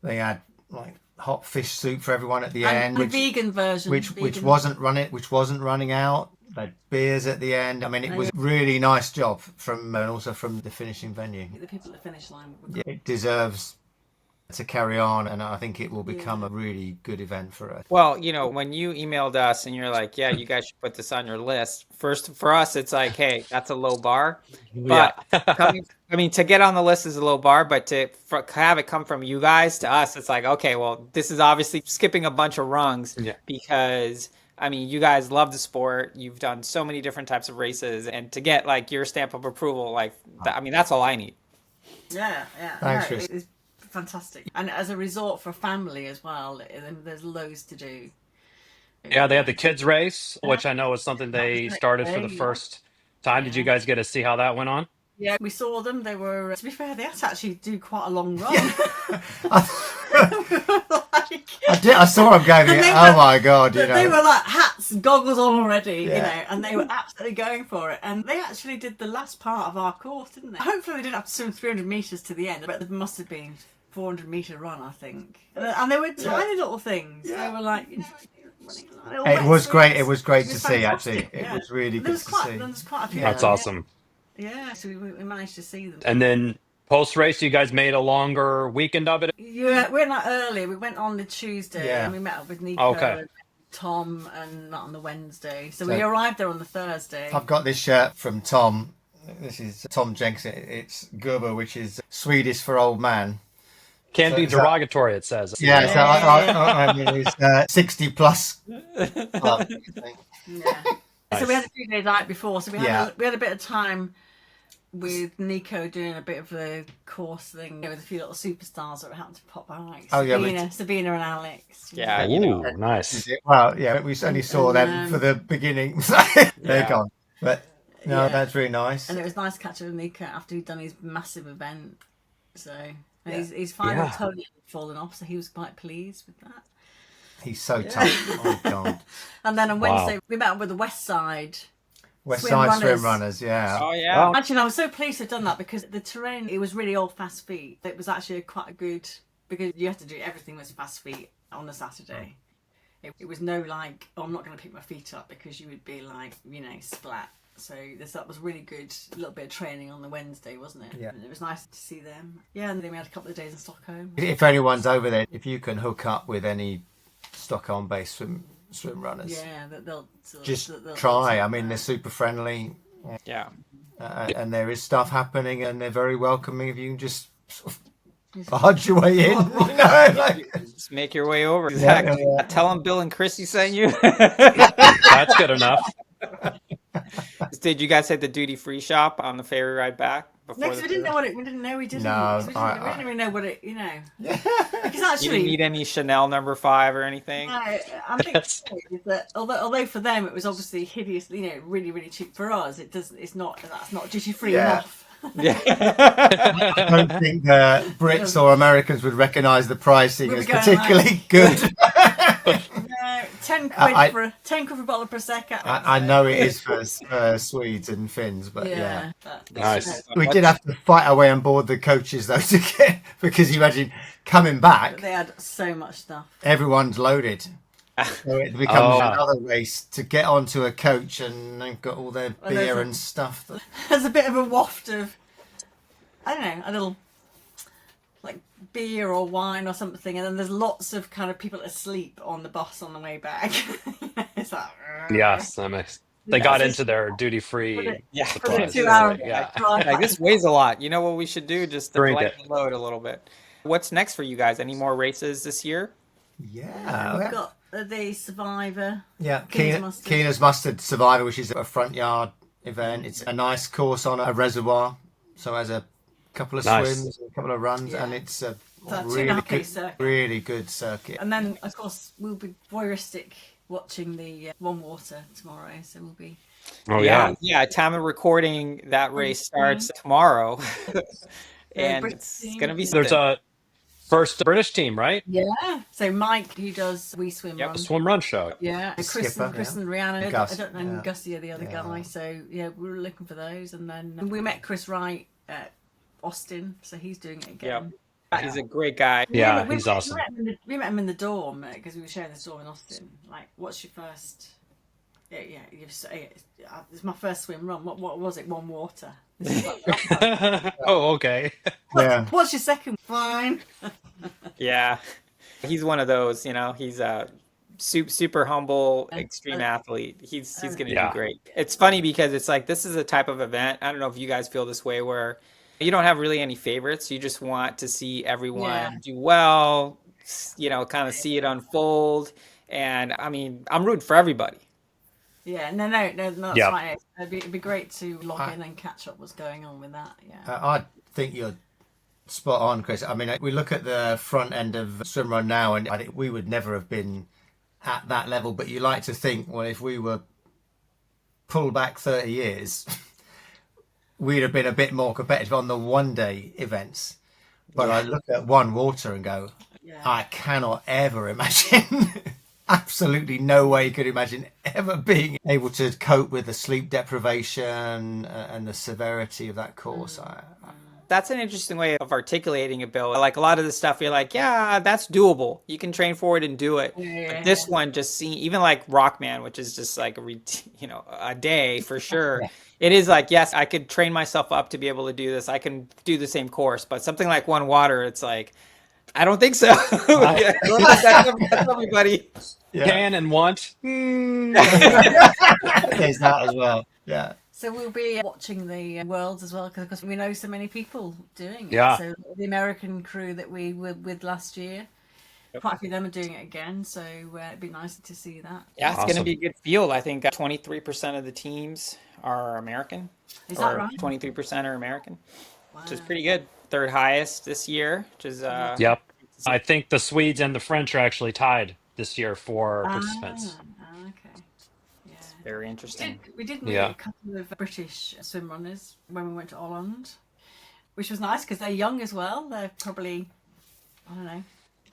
They had like hot fish soup for everyone at the and end, the vegan version, which wasn't running out. They had beers at the end. I mean, it was a really nice job and also from the finishing venue. The people at the finish line. It deserves to carry on, and I think it will become a really good event for us. Well, you know, when you emailed us and you're like, yeah, you guys should put this on your list. First, for us, it's like, hey, that's a low bar. But to get on the list is a low bar, but to have it come from you guys to us, it's like, okay, well, this is obviously skipping a bunch of rungs because, I mean, you guys love the sport. You've done so many different types of races, and to get like your stamp of approval, like, I mean, that's all I need. Yeah. Thanks, Chris. It's fantastic. And as a resort for family as well, there's loads to do. Yeah, they had the kids race, which I know is something they started for the first time. Did you guys get to see how that went on? Yeah, we saw them. They were, to be fair, they had to actually do quite a long run. I saw them going, oh my God, you know. They were like hats and goggles on already, you know, and they were absolutely going for it. And they actually did the last part of our course, didn't they? Hopefully they didn't have to swim 300 metres to the end, but there must have been 400-metre run, I think. And they were tiny little things. They were like, you know, it was great. It was great to see, actually. It was really good to see. There was quite a few. That's awesome. Yeah, so we managed to see them. And then post-race, you guys made a longer weekend of it? Yeah, we went out early. We went on the Tuesday and we met up with Nico and Tom and not on the Wednesday. So we arrived there on the Thursday. I've got this shirt from Tom. This is Tom Jenks. It's Gubba, which is Swedish for old man. Can't be derogatory, it says. Yeah, so I mean, it's 60 plus club. Yeah. So we had a few days out before, so we had a bit of time with Nico doing a bit of the course thing with a few little superstars that were happening to pop by, like Sabina and Alex. Yeah, you know. Nice. Well, yeah, we only saw them for the beginning. They're gone. But no, that's really nice. And it was nice to catch up with Nico after he'd done his massive event. So his final totally fallen off, so he was quite pleased with that. He's so tough. Oh God. And then on Wednesday we met up with the West Side Swim Runners, yeah. Oh yeah. Well, actually, I was so pleased to have done that because the terrain, it was really all fast feet. It was actually quite a good, because you had to do everything was fast feet on the Saturday. It was no like, oh, I'm not going to pick my feet up, because you would be like, you know, splat. So that was really good, a little bit of training on the Wednesday, wasn't it? Yeah. And it was nice to see them. Yeah, and then we had a couple of days in Stockholm. If anyone's over there, if you can hook up with any Stockholm-based swim runners, they'll try. I mean, they're super friendly. Yeah. And there is stuff happening, and they're very welcoming if you can just sort of barge your way in. You know, like, just make your way over. Exactly. Yeah. Tell them Bill and Chrissy sent you. That's good enough. Did you guys hit the duty-free shop on the ferry ride back? No, because we didn't know what it. We didn't know we didn't. No, we didn't even know what it. You know. Because actually, you didn't need any Chanel No. 5 or anything. No, I think that although for them it was obviously hideous, you know, really really cheap. For us, it doesn't. It's not. That's not duty free enough. Yeah. I don't think Brits or Americans would recognise the pricing as particularly good. 10 quid for 10 quid for a bottle of prosecco. I know it is for Swedes and Finns, but yeah. Nice. We did have to fight our way on board the coaches though to get, because you imagine coming back. But they had so much stuff. Everyone's loaded. So it becomes another race to get onto a coach, and they've got all their beer and stuff. There's a bit of a waft of, I don't know, a little like beer or wine or something, and then there's lots of kind of people asleep on the bus on the way back. It's like, yes, that makes. They got into their duty-free supplies. 2 hour like, this weighs a lot. You know what we should do? Just to Drink lighten the load a little bit. What's next for you guys? Any more races this year? Yeah. We've got the Survivor. Yeah, Keena's Mustard. Keena's Mustard Survivor, which is a front yard event. It's a nice course on a reservoir, so it has a couple of swims, a couple of runs, and it's a really good circuit. And then, of course, we'll be voyeuristic watching the One Water tomorrow, so we'll be... Oh, yeah. Yeah, time of recording, that race starts tomorrow. And it's going to be... There's a first British team, right? Yeah. So Mike, who does We Swim Run. The Swim Run show. Yeah. Chris and Rihanna. Gus, I don't know Gussie or the other guy. So, yeah, we were looking for those. And then we met Chris Wright at Austin, so he's doing it again. Yeah. He's a great guy. Yeah, he's awesome. We met him in the dorm because we were sharing this dorm in Austin. Like, what's your first... Yeah, it's my first swim run. What was it? One Water. Oh, okay. What's your second? Fine. Yeah, he's one of those. He's a super humble, extreme athlete. He's gonna do great. It's funny because it's like this is a type of event. I don't know if you guys feel this way, where you don't have really any favorites. You just want to see everyone do well. Kind of see it unfold. And I mean, I'm rooting for everybody. Yeah, no, that's right. It'd be great to log in and catch up what's going on with that. Yeah, I think you're spot on, Chris. I mean, we look at the front end of Swimrun now, and I think we would never have been at that level. But you like to think, well, if we were pulled back 30 years, we'd have been a bit more competitive on the one-day events. But I look at One Water and go, I cannot ever imagine. Absolutely no way you could imagine ever being able to cope with the sleep deprivation and the severity of that course. That's an interesting way of articulating it, Bill. Like a lot of the stuff, you're like, yeah, that's doable. You can train for it and do it. But this one just even like Rockman, which is just like a day for sure. It is like, yes, I could train myself up to be able to do this. I can do the same course, but something like One Water, it's like, I don't think so. That's everybody. Can and want. There's that as well. Yeah. So we'll be watching the Worlds as well because we know so many people doing it. Yeah. So the American crew that we were with last year, quite a few of them are doing it again. So it'd be nice to see that. Yeah, it's going to be a good field. I think 23% of the teams are American. Is that right? 23% are American, which is pretty good. Third highest this year, which is Yep. I think the Swedes and the French are actually tied this year for participants. Okay. Yeah. Very interesting. We did meet a couple of British swim runners when we went to Åland, which was nice because they're young as well. They're probably, I don't know,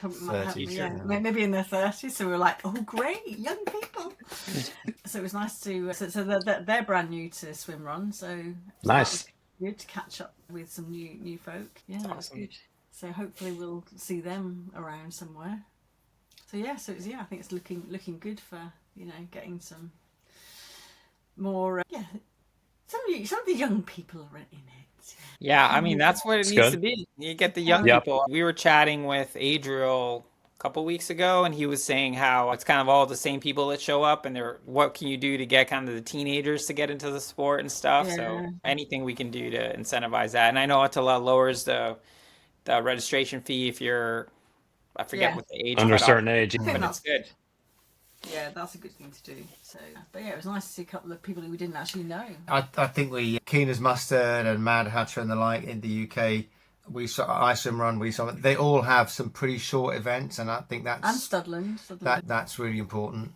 30s, maybe in their 30s. So we were like, oh, great, young people. So it was nice to. So they're brand new to swim run. So nice. Good to catch up with some new folk. Yeah, that's awesome. Good. So hopefully we'll see them around somewhere. So I think it's looking good for getting some more some of the young people are in it. Yeah, I mean that's what it needs to be. You get the young people. We were chatting with Adriel a couple weeks ago, and he was saying how it's kind of all the same people that show up, and what can you do to get kind of the teenagers to get into the sport and stuff. So anything we can do to incentivize that. And I know Ötillö lowers the registration fee if you're, I forget what the age under a certain age, but it's good. Yeah, that's a good thing to do. So, but it was nice to see a couple of people who we didn't actually know. I think Keena's Mustard and Mad Hatter and the like in the UK, Swimrun, they all have some pretty short events, and I think that's and Studland. That's really important.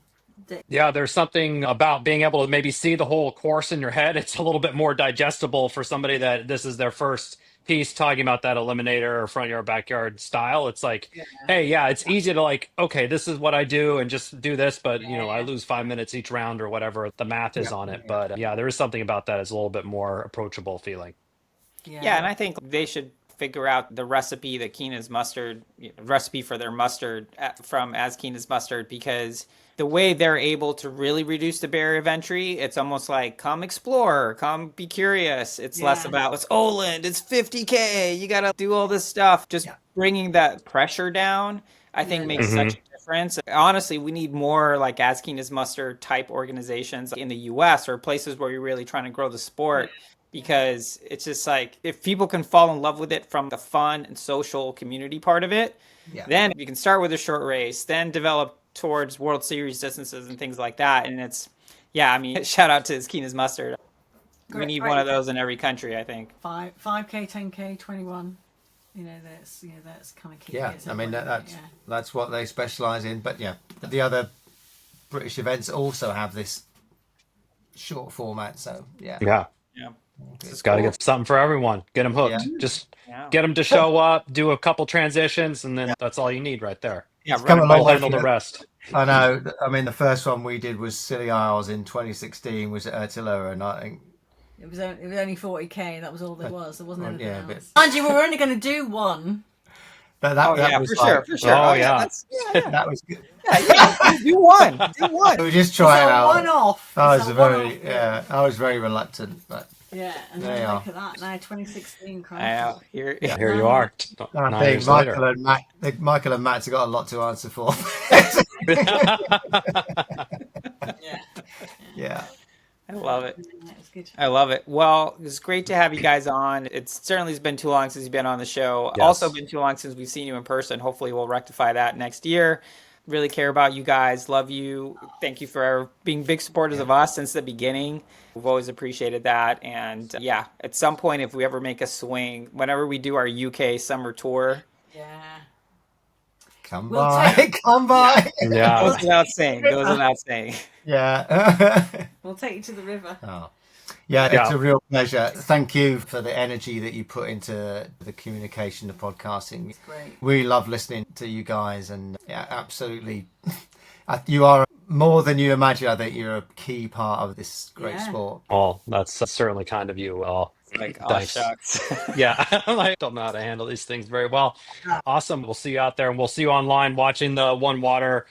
Yeah, there's something about being able to maybe see the whole course in your head. It's a little bit more digestible for somebody that this is their first piece talking about that eliminator or front yard, backyard style. It's like, hey, it's easy to like, okay, this is what I do and just do this. But, I lose 5 minutes each round or whatever the math is on it. But there is something about that. It's a little bit more approachable feeling. Yeah, and I think they should figure out the recipe that Keena's Mustard, recipe for their mustard from As Keena's Mustard, because the way they're able to really reduce the barrier of entry, it's almost like, come explore, come be curious. It's less about, it's Åland, it's 50K, you got to do all this stuff. Just bringing that pressure down, I think makes such a difference. Honestly, we need more like As Keena's Mustard type organizations in the US or places where you're really trying to grow the sport. because it's just like, if people can fall in love with it from the fun and social community part of it, then you can start with a short race, then develop towards World Series distances and things like that. And it's, I mean, shout out to his Keen as Mustard. We need one of those in every country, I think. 5K, 10K, 21. That's kind of key. Yeah, I mean that's what they specialise in. But the other British events also have this short format. So yeah. Just got to get something for everyone. Get them hooked. Just get them to show up, do a couple transitions, and then that's all you need right there. Yeah, I'll handle the rest. I know. I mean, the first one we did was Scilly Isles in 2016. Was at Ötillö, and I think it was only 40K. That was all there was. There wasn't anything else. Mind you, we were only going to do one. That was for sure. Oh yeah. That was good. Do one. We just try it out. One off. I was very reluctant, but and then look at that now, 2016. Here you are. I think Michael and Matt have got a lot to answer for. Yeah. I love it. It's good. I love it. Well, it's great to have you guys on. It certainly has been too long since you've been on the show. Yes. Also been too long since we've seen you in person. Hopefully we'll rectify that next year. Really care about you guys. Love you. Thank you for being big supporters of us since the beginning. We've always appreciated that. And at some point, if we ever make a swing, whenever we do our UK summer tour. Come by. Yeah. Goes without saying. Yeah. We'll take you to the river. Oh. Yeah, it's a real pleasure. Thank you for the energy that you put into the communication, the podcasting. It's great. We love listening to you guys, and absolutely, you are more than you imagine. I think you're a key part of this great sport. Oh, that's certainly kind of you. Oh, Like, thanks. Shucks. I don't know how to handle these things very well. Awesome. We'll see you out there, and we'll see you online watching the One Water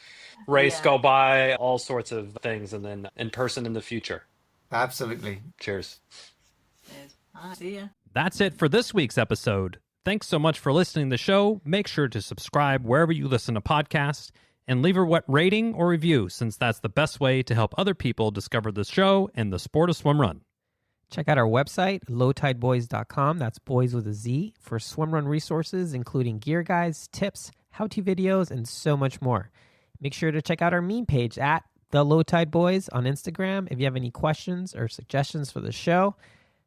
race go by, all sorts of things, and then in person in the future. Absolutely. Cheers. See ya. That's it for this week's episode. Thanks so much for listening to the show. Make sure to subscribe wherever you listen to podcasts and leave a rating or review, since that's the best way to help other people discover the show and the sport of swim run. Check out our website, lowtideboyz.com. That's boys with a Z, for swim run resources, including gear guides, tips, how-to videos, and so much more. Make sure to check out our meme page at The Low Tide Boyz on Instagram. If you have any questions or suggestions for the show,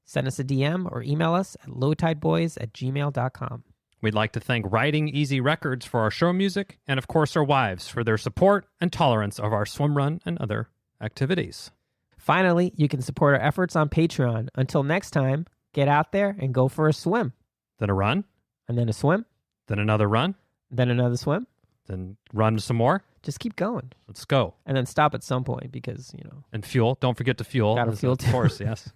send us a DM or email us at lowtideboyz@gmail.com. We'd like to thank Riding Easy Records for our show music, and of course our wives for their support and tolerance of our swim run and other activities. Finally, you can support our efforts on Patreon. Until next time, get out there and go for a swim. Then a run, And then a swim, then another run, then another swim. then run some more. Just keep going. Let's go. And then stop at some point because, And fuel. Don't forget to fuel. Gotta fuel Of too. course, yes.